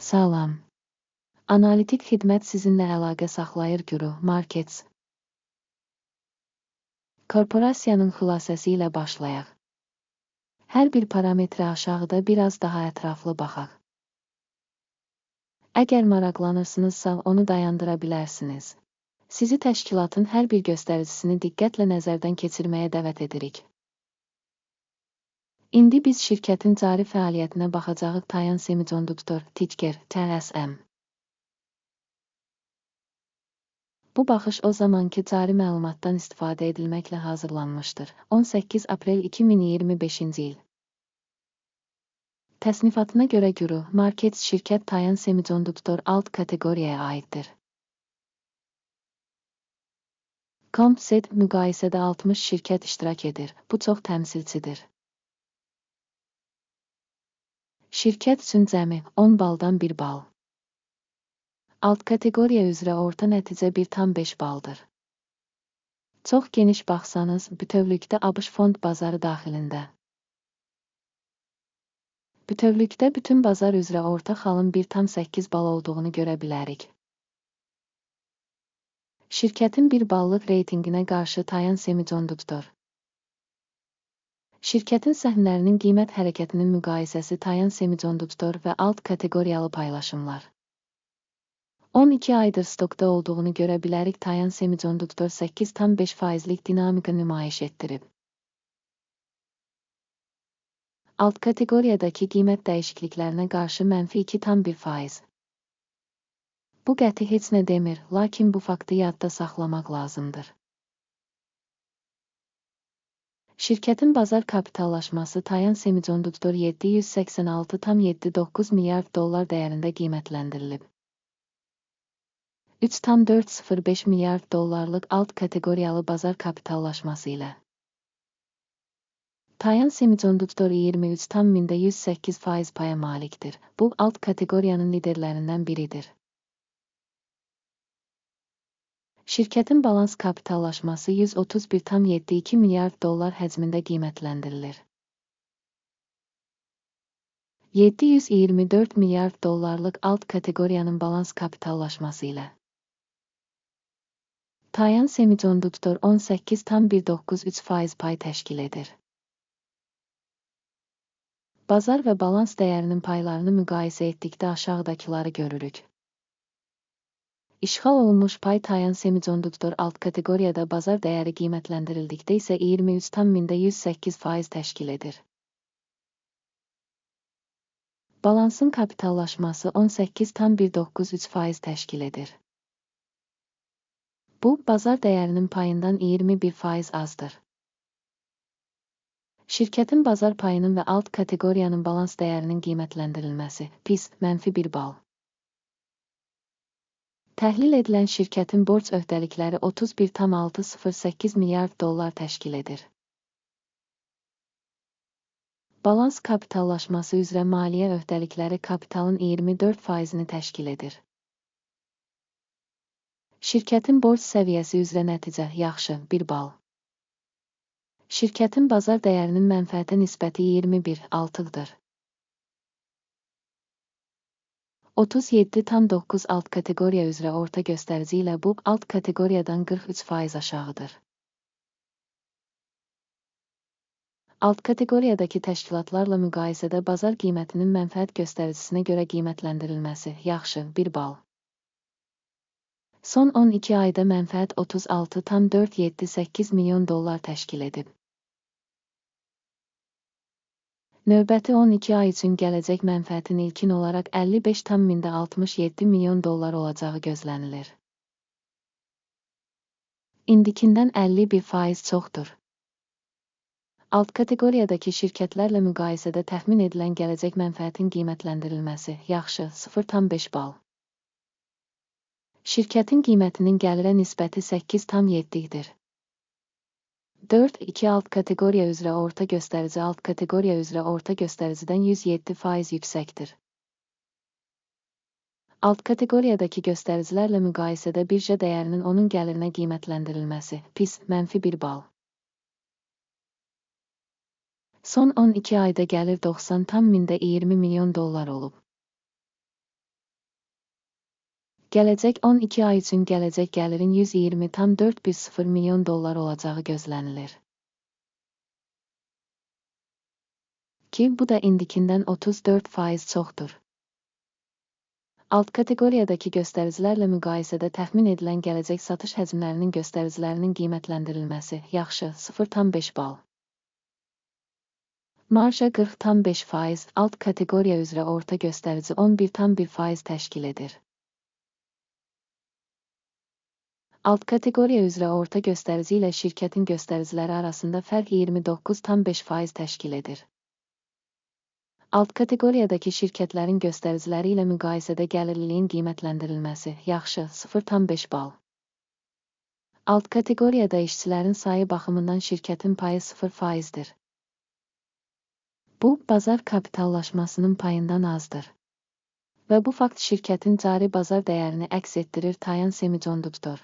Salam. Analitik xidmət sizinlə əlaqə saxlayır Guru Markets. Korporasiyanın xülasəsi ilə başlayaq. Hər bir parametrə aşağıda biraz daha ətraflı baxaq. Əgər maraqlanırsınızsa, onu dayandıra bilərsiniz. Sizi təşkilatın hər bir göstəricisini diqqətlə nəzərdən keçirməyə dəvət edirik. İndi biz şirkətin cari fəaliyyətinə baxacağıq. Tayan Semiconduktor, ticker TSM. Bu baxış o zamanki cari məlumatdan istifadə edilməklə hazırlanmışdır. 18 aprel 2025-ci il. Təsnifatına görə Guru Markets şirkət Tayan Semiconduktor alt kateqoriyaya aiddir. Comset müqayisədə 60 şirkət iştirak edir. Bu çox təmsilçidir. Şirkət üçün cəmi 10 baldan 1 bal. Alt kateqoriya üzrə orta nəticə 1,5 baldır. Çox geniş baxsanız, bütövlükdə ABŞ fond bazarı daxilində. Bütövlükdə bütün bazar üzrə orta xalın 1,8 bal olduğunu görə bilərik. Şirkətin 1 ballıq reytinginə qarşı Tayan Semiconduktor. Şirkətin səhmlərinin qiymət hərəkətinin müqayisəsi Tayan Semiconduktor və alt kateqoriyalı paylaşımlar. 12 aydır stokda olduğunu görə bilərik. Tayan Semiconduktor 8,5%lik dinamika nümayiş etdirib. Alt kateqoriyadakı qiymət dəyişikliklərinə qarşı -2,1%. Bu qəti heç nə demir, lakin bu faktı yadda saxlamaq lazımdır. Şirkətin bazar kapitallaşması Tayan Semiconduktor 786,79 milyard dollar dəyərində qiymətləndirilib. 3,405 milyard dollarlıq alt kateqoriyalı bazar kapitallaşması ilə. Tayan Semiconduktor 23,108% paya malikdir. Bu, alt kateqoriyanın liderlərindən biridir. Şirkətin balans kapitallaşması 131,72 milyard dollar həcmində qiymətləndirilir. 724 milyard dollarlıq alt kateqoriyanın balans kapitallaşması ilə. Tayan Semiconduktor 18,193% pay təşkil edir. Bazar və balans dəyərinin paylarını müqayisə etdikdə aşağıdakıları görürük. İşğal olunmuş pay Tayan Semiconduktor alt kateqoriyada bazar dəyəri qiymətləndirildikdə isə 23,108% təşkil edir. Balansın kapitallaşması 18,193% təşkil edir. Bu, bazar dəyərinin payından 21% azdır. Şirkətin bazar payının və alt kateqoriyanın balans dəyərinin qiymətləndirilməsi, PIS, -1 bal. Təhlil edilən şirkətin borc öhdəlikləri 31,608 milyard dollar təşkil edir. Balans kapitallaşması üzrə maliyyə öhdəlikləri kapitalın 24%-ni təşkil edir. Şirkətin borc səviyyəsi üzrə nəticə yaxşı, 1 bal. Şirkətin bazar dəyərinin mənfəətə nisbəti 21,6-dır. 37,9 alt kateqoriya üzrə orta göstərici ilə bu, alt kateqoriyadan 43% aşağıdır. Alt kateqoriyadakı təşkilatlarla müqayisədə bazar qiymətinin mənfəət göstəricisine görə qiymətləndirilməsi yaxşı, 1 bal. Son 12 ayda mənfəət 36,478 milyon dollar təşkil edib. Növbəti 12 ay üçün gələcək mənfəətin ilkin olaraq 55,67 milyon dollar olacağı gözlənilir. İndikindən 51% çoxdur. Alt kateqoriyadakı şirkətlərlə müqayisədə təxmin edilən gələcək mənfəətin qiymətləndirilməsi yaxşı, 0,5 bal. Şirkətin qiymətinin gəlirə nisbəti 8,7-dir. 4,2 alt kateqoriya üzrə orta göstərici alt kateqoriya üzrə orta göstəricidən 107% yüksəkdir. Alt kateqoriyadakı göstəricilərlə müqayisədə birja dəyərinin onun gəlirinə qiymətləndirilməsi, PIS, -1 bal. Son 12 ayda gəlir 90,20 milyon dollar olub. Gələcək 12 ay üçün gələcək gəlirin 120,410 milyon dollar olacağı gözlənilir. Ki, bu da indikindən 34% çoxdur. Alt kateqoriyadakı göstəricilərlə müqayisədə təxmin edilən gələcək satış həcmlərinin göstəricilərinin qiymətləndirilməsi yaxşı 0,5 bal. Marja 40,5%, alt kateqoriya üzrə orta göstərici 11,1% təşkil edir. Alt kateqoriya üzrə orta göstərici ilə şirkətin göstəriciləri arasında fərq 29,5% təşkil edir. Alt kateqoriyadakı şirkətlərin göstəriciləri ilə müqayisədə gəlirliliyin qiymətləndirilməsi yaxşı 0,5 bal. Alt kateqoriyada işçilərin sayı baxımından şirkətin payı 0%dir. Bu, bazar kapitallaşmasının payından azdır. Və bu fakt şirkətin cari bazar dəyərini əks etdirir. Tayan Semiconduktor.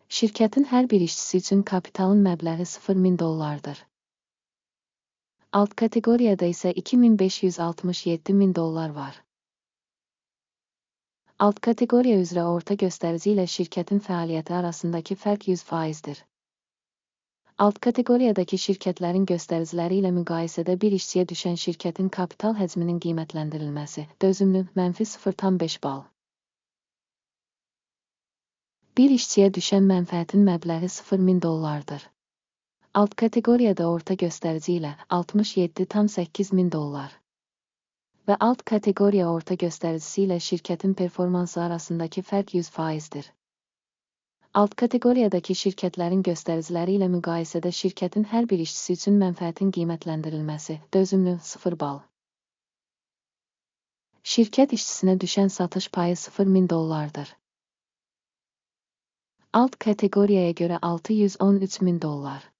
Şirkətin hər bir işçisi üçün kapitalın məbləği 0,000 dollardır. Alt kateqoriyada isə 2,567,000 dollar var. Alt kateqoriya üzrə orta göstərici ilə şirkətin fəaliyyəti arasındakı fərq 100%dir. Alt kateqoriyadakı şirkətlərin göstəriciləri ilə müqayisədə bir işçiyə düşən şirkətin kapital həcminin qiymətləndirilməsi dözümlü -0,5 bal. Bir işçiyə düşən mənfəətin məbləği 0,000 dollardır. Alt kateqoriyada orta göstərici ilə 67,8 dollar. Və alt kateqoriya orta göstəricisi ilə şirkətin performansı arasındakı fərq 100%dir. Alt kateqoriyadakı şirkətlərin göstəriciləri ilə müqayisədə şirkətin hər bir işçisi üçün mənfəətin qiymətləndirilməsi dözümlü 0 bal. Şirkət işçisinə düşən satış payı 0,000 dollardır. Alt kateqoriyaya görə 613,000 dollar.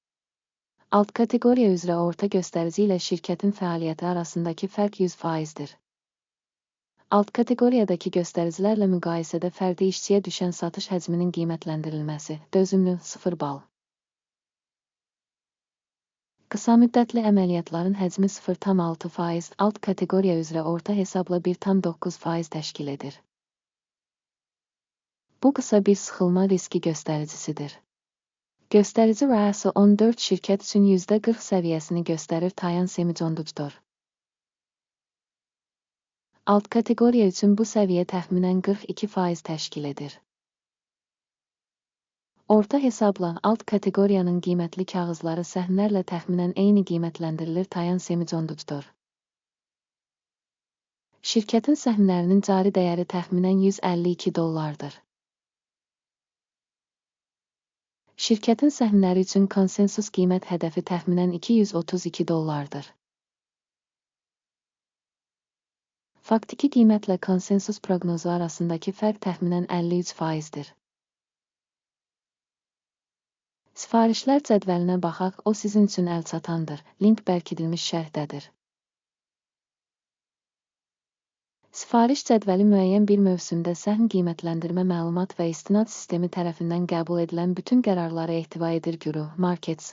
Alt kateqoriya üzrə orta göstərici ilə şirkətin fəaliyyəti arasındakı fərq 100%dir. Alt kateqoriyadakı göstəricilərlə müqayisədə fərdi işçiyə düşən satış həcminin qiymətləndirilməsi dözümlü 0 bal. Qısa müddətli əməliyyatların həcmi 0,6%, alt kateqoriya üzrə orta hesabla 1,9% təşkil edir. Bu qısa bir sıxılma riski göstəricisidir. Göstərici RASO 14 şirkət üçün %40 səviyyəsini göstərir. Tayan Semiconduktor. Alt kateqoriya üçün bu səviyyə təxminən 42% təşkil edir. Orta hesabla alt kateqoriyanın qiymətli kağızları səhnlərlə təxminən eyni qiymətləndirilir. Tayan Semiconduktor. Şirkətin səhmlərinin cari dəyəri təxminən 152 dollardır. Şirkətin səhmləri üçün konsensus qiymət hədəfi təxminən 232 dollardır. Faktiki qiymətlə konsensus proqnozu arasındakı fərq təxminən 53%dir. Sifarişlər cədvəlinə baxaq, o sizin üçün əlçatandır. Link bərkidilmiş şərhdədir. Sifariş cədvəli müəyyən bir mövsümdə səhm qiymətləndirmə məlumat və istinad sistemi tərəfindən qəbul edilən bütün qərarları ehtiva edir. Guru Markets.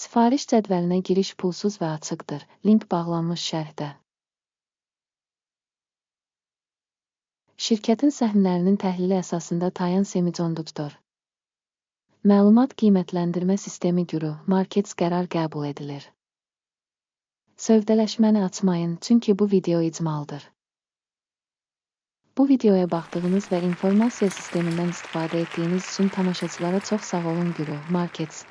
Sifariş cədvəlinə giriş pulsuz və açıqdır. Link bağlanmış şərhdə. Şirkətin səhmlərinin təhlili əsasında Tayan Semiconduktor. Məlumat qiymətləndirmə sistemi Guru Markets qərar qəbul edilir. Sövdələşməni açmayın, çünki bu video icmaldır. Bu videoya baxdığınız və informasiya sistemindən istifadə etdiyiniz üçün tamaşaçılara çox sağ olun. Guru Markets.